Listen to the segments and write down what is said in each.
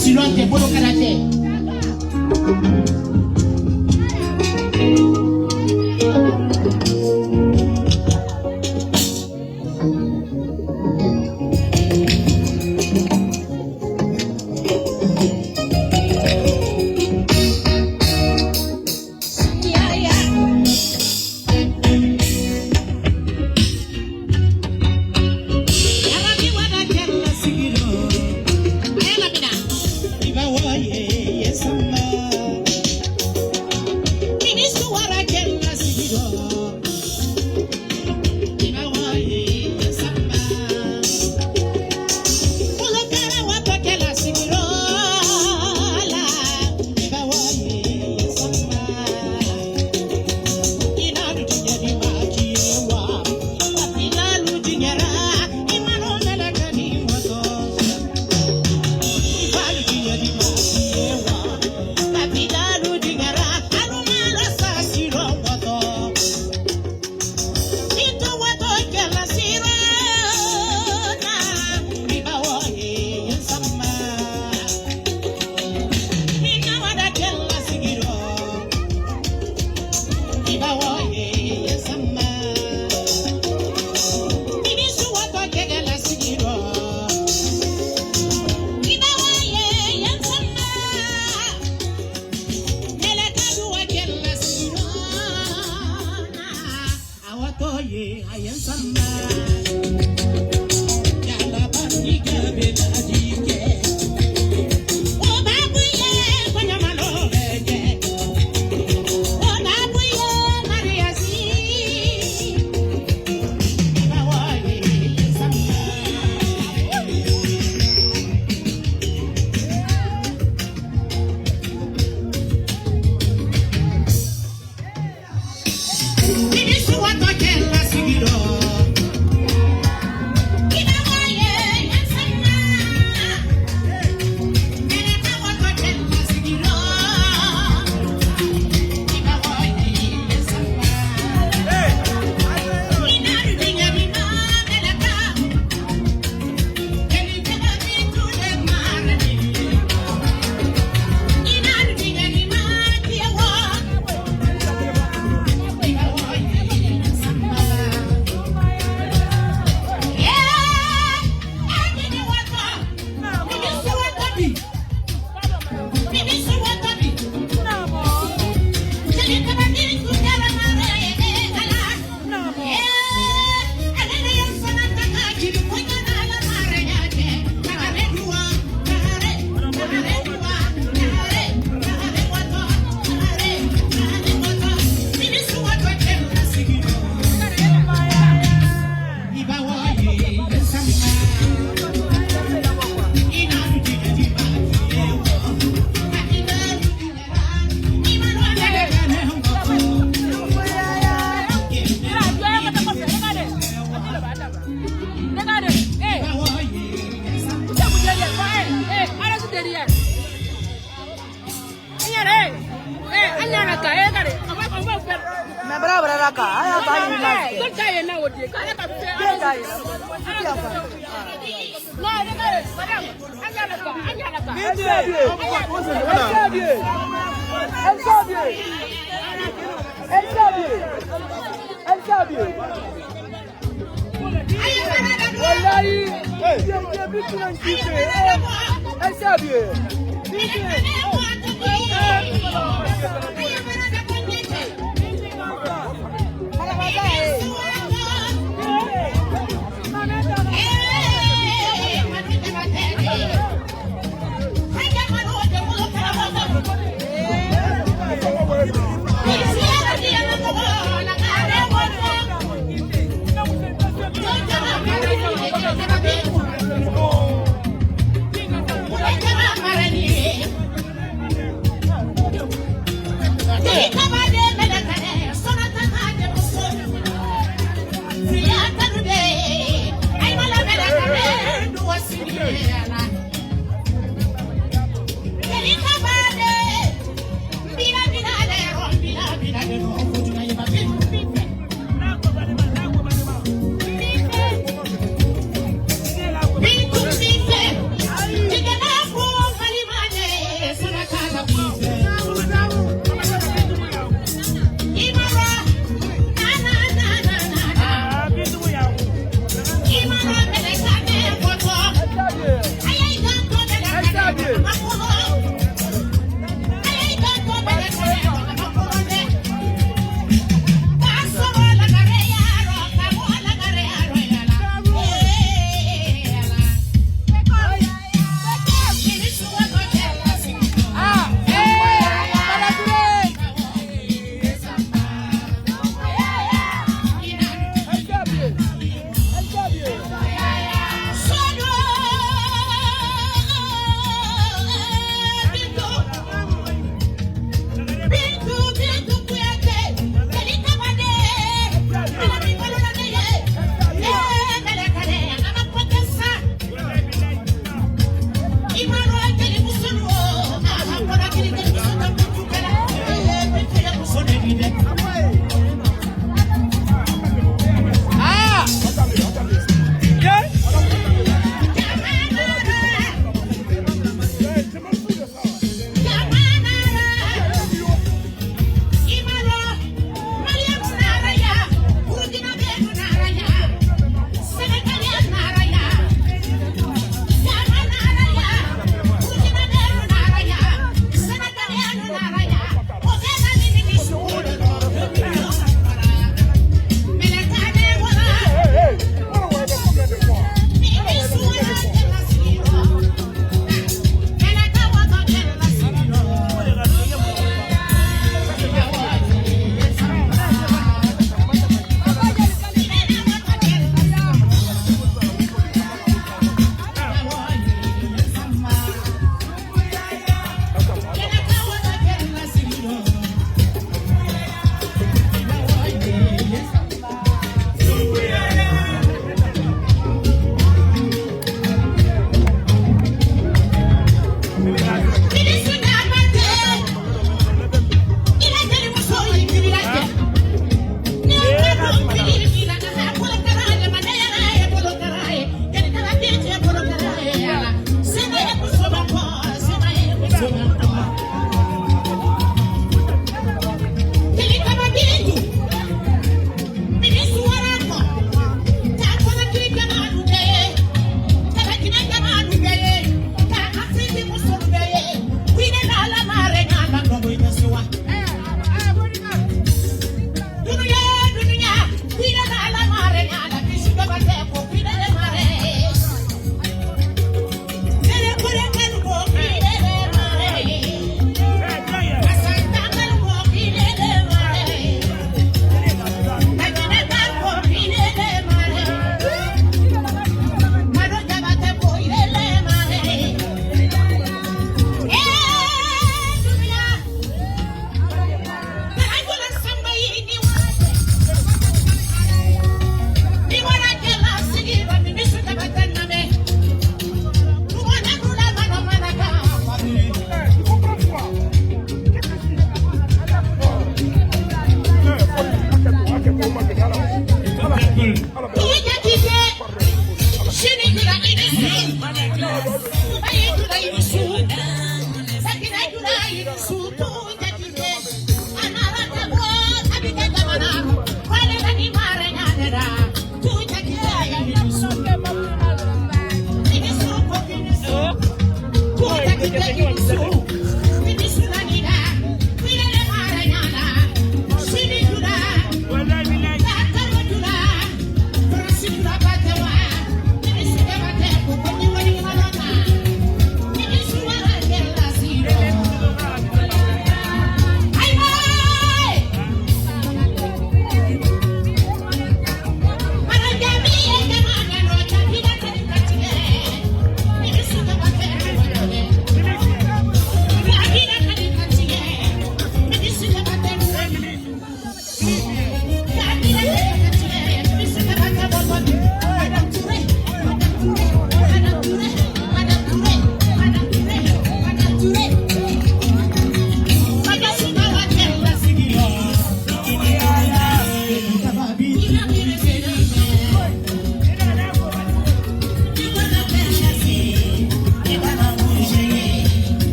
silote bolo karate.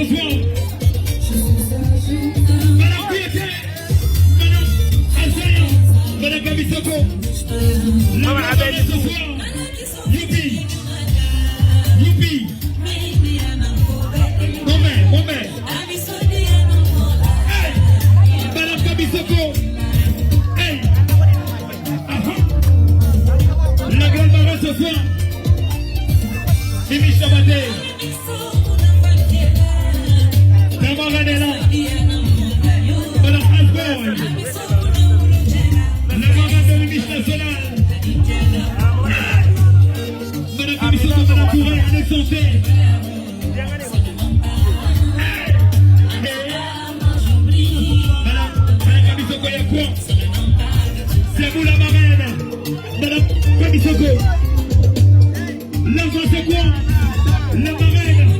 ce soir. Madame Kouyaté, Madame Alzaya, Madame Kabisoko. La madame ce soir. Youpi. Youpi. Mon mère. Hey. Madame Kabisoko. Hey. La grande marée ce soir. Mimi Chabate. La marraine est là. Madame Asborn. La marraine de l'Union nationale. Madame Kabisoko, Madame Touré, avec santé. Madame Kabisoko, il y a quoi? C'est vous la marraine. Madame Kabisoko. L'argent c'est quoi? La marraine.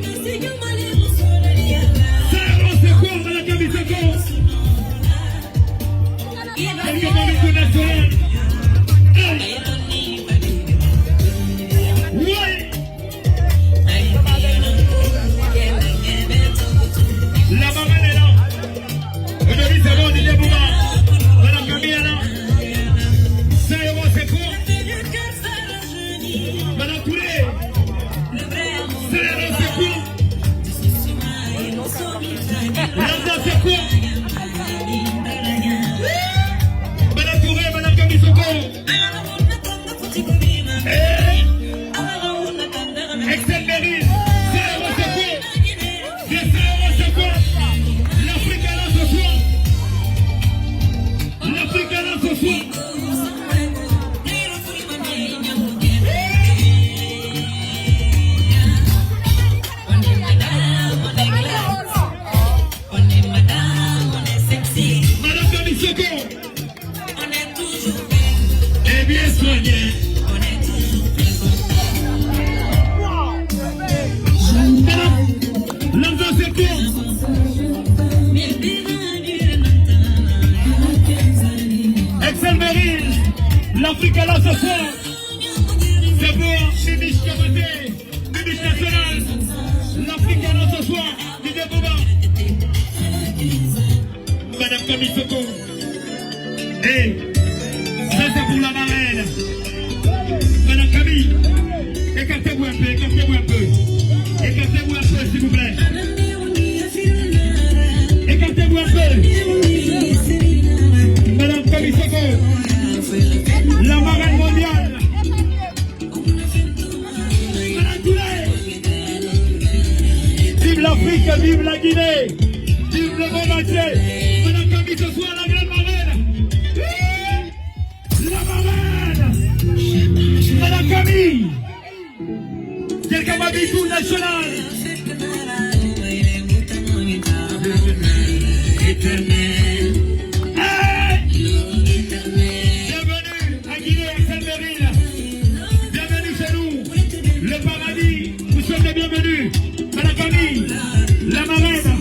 L'argent c'est quoi? Madame Kabisoko. Quelque part du coup national. Oui. La marraine est là. Aujourd'hui c'est bon, Didier Bouba. Madame Camille est là. 5 € c'est quoi? Madame Touré. 5 € c'est quoi? L'argent c'est quoi? Madame Touré, Madame Kabisoko. Excel Meryl. 5 € c'est quoi? 5 € c'est quoi? L'Afrique est là ce soir. L'Afrique est là ce soir. Madame Kabisoko. Et bien soigné. L'argent c'est quoi? Excel Meryl. L'Afrique est là ce soir. C'est pour Mimi Chabate. Mimi nationale. L'Afrique est là ce soir. Didier Bouba. Madame Kabisoko. Et ça c'est pour la marraine. Madame Camille. Écartez-vous un peu, écartez-vous un peu. Écartez-vous un peu s'il vous plaît. Écartez-vous un peu. Madame Kabisoko. La marraine mondiale. Madame Touré. Vive l'Afrique, vive la Guinée. Vive le monde entier. Madame Camille ce soir, la grande marraine. La marraine. Madame Camille. Quelqu'un m'a dit tout national. Hey! Bienvenue à Guinée, Excel Meryl. Bienvenue chez nous. Le paradis, vous sommes les bienvenus. Madame Camille, la marraine.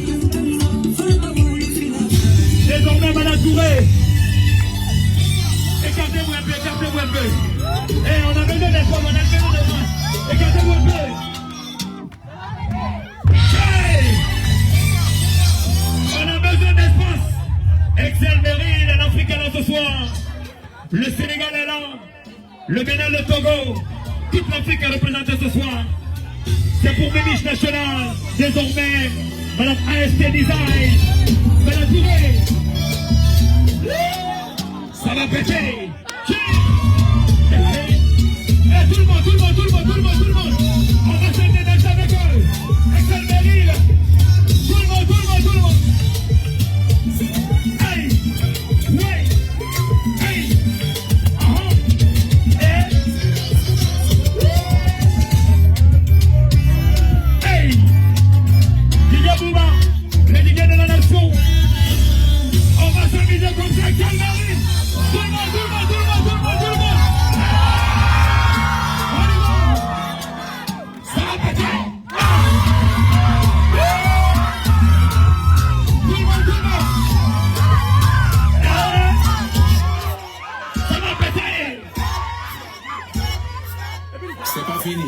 Désormais, Madame Touré. Écartez-vous un peu, écartez-vous un peu. Eh, on a besoin d'espoir, on a besoin d'espoir. Écartez-vous un peu. Hey! On a besoin d'espace. Excel Meryl, l'Afrique est là ce soir. Le Sénégal est là. Le Bénin, le Togo. Toute l'Afrique est représentée ce soir. C'est pour Mimi National. Désormais, Madame AST Design. Madame Touré. Ça va péter. Tout le monde. On va chanter dans avec eux. Excel Meryl. Tout le monde. Hey. Ouais. Hey. Hey. Didier Bouba, le Didier de la nation. On va s'amuser comme ça, Excel Meryl. Tout le monde. C'est pas fini.